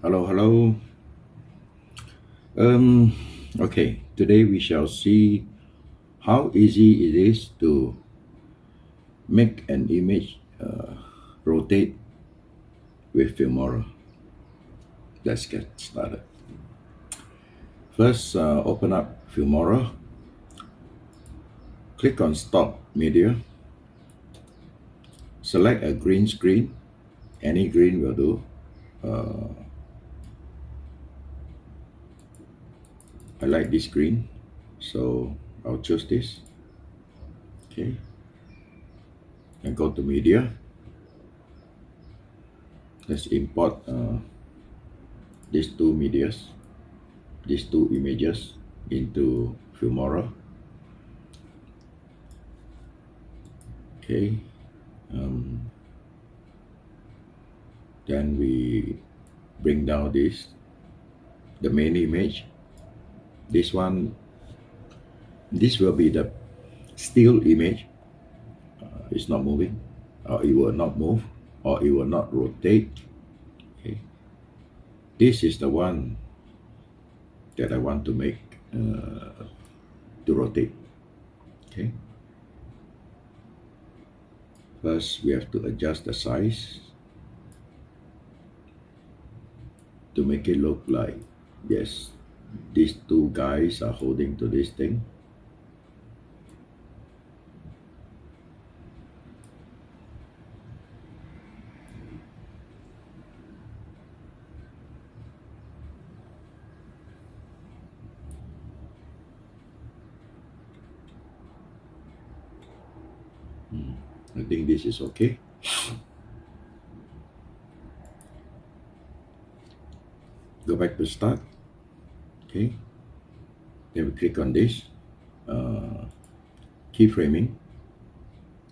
Hello. Um, okay, today we shall see how easy it is to make an image rotate with Filmora. Let's get started. First, open up Filmora, click on Stop Media, select a green screen, any green will do. I like this green, so I'll choose this. Okay, and go to Media. Let's import these two medias, these two images into Filmora. Okay, then we bring down the main image. This will be the still image. It's not moving, or it will not move, or it will not rotate. Okay, this is the one that I want to make to rotate. Okay, first we have to adjust the size to make it look like, yes, these two guys are holding to this thing. I think this is okay. Go back to start. Okay, then we click on this keyframing.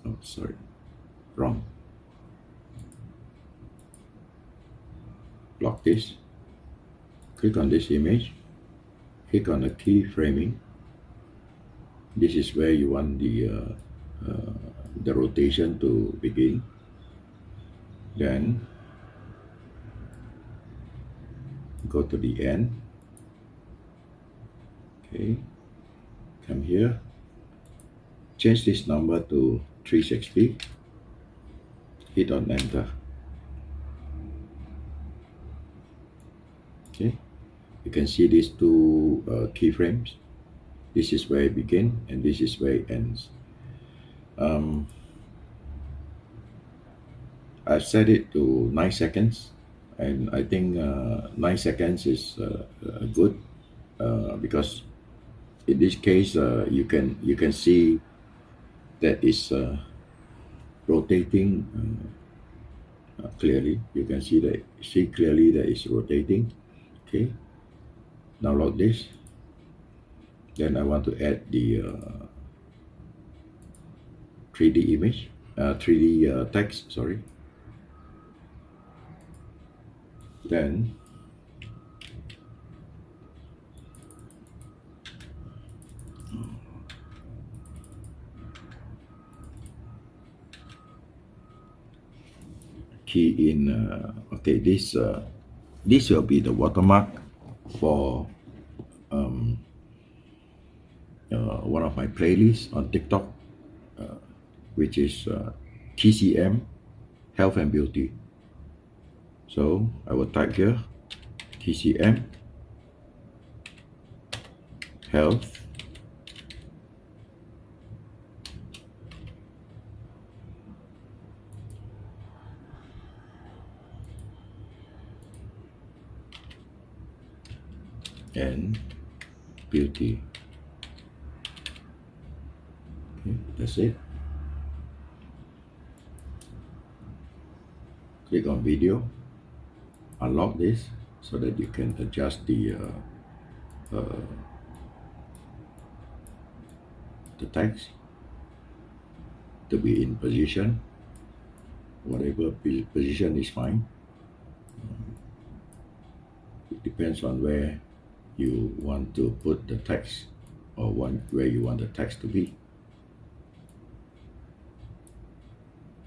Oh, sorry, wrong. Block this. Click on this image. Click on the keyframing. This is where you want the rotation to begin. Then go to the end. Okay, come here. Change this number to 360. Hit on enter. Okay, you can see these two keyframes. This is where it begins and this is where it ends. I've set it to 9 seconds, and I think 9 seconds is good because in this case you can see that it's rotating clearly. You can see clearly that it's rotating. Okay, now load this. Then I want to add the 3D image, 3D text, sorry. Then key in, okay, this will be the watermark for one of my playlists on TikTok, which is TCM, Health and Beauty. So I will type here TCM, Health and Beauty. Okay, that's it. Click on video, unlock this so that you can adjust the text to be in position. Whatever position is fine. It depends on where you want to put the text or where you want the text to be.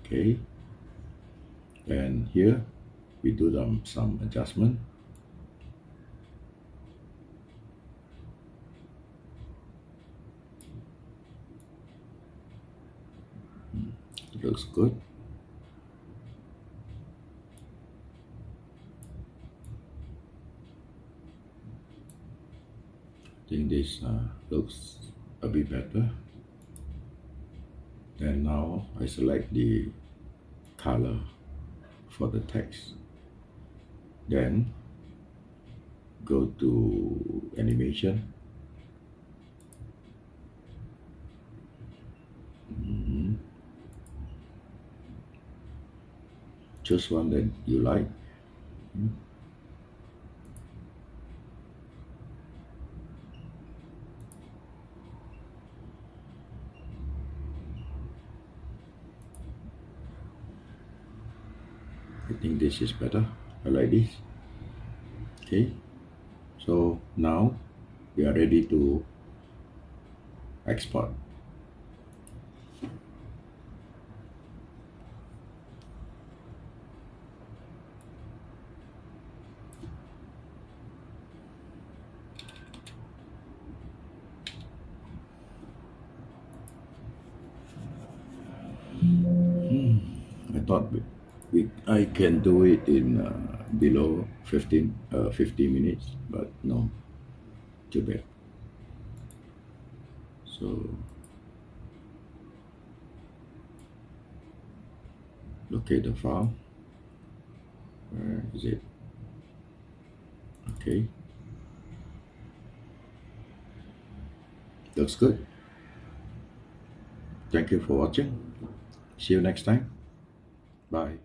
Okay, and here we do some adjustment. Looks good. I think this looks a bit better. And now I select the color for the text. Then go to animation. Choose one that you like. I think this is better. I like this. Okay, so now we are ready to export. I thought I can do it in below 15 minutes, but no, too bad. So locate the file. Where is it? Okay, looks good. Thank you for watching. See you next time. Bye.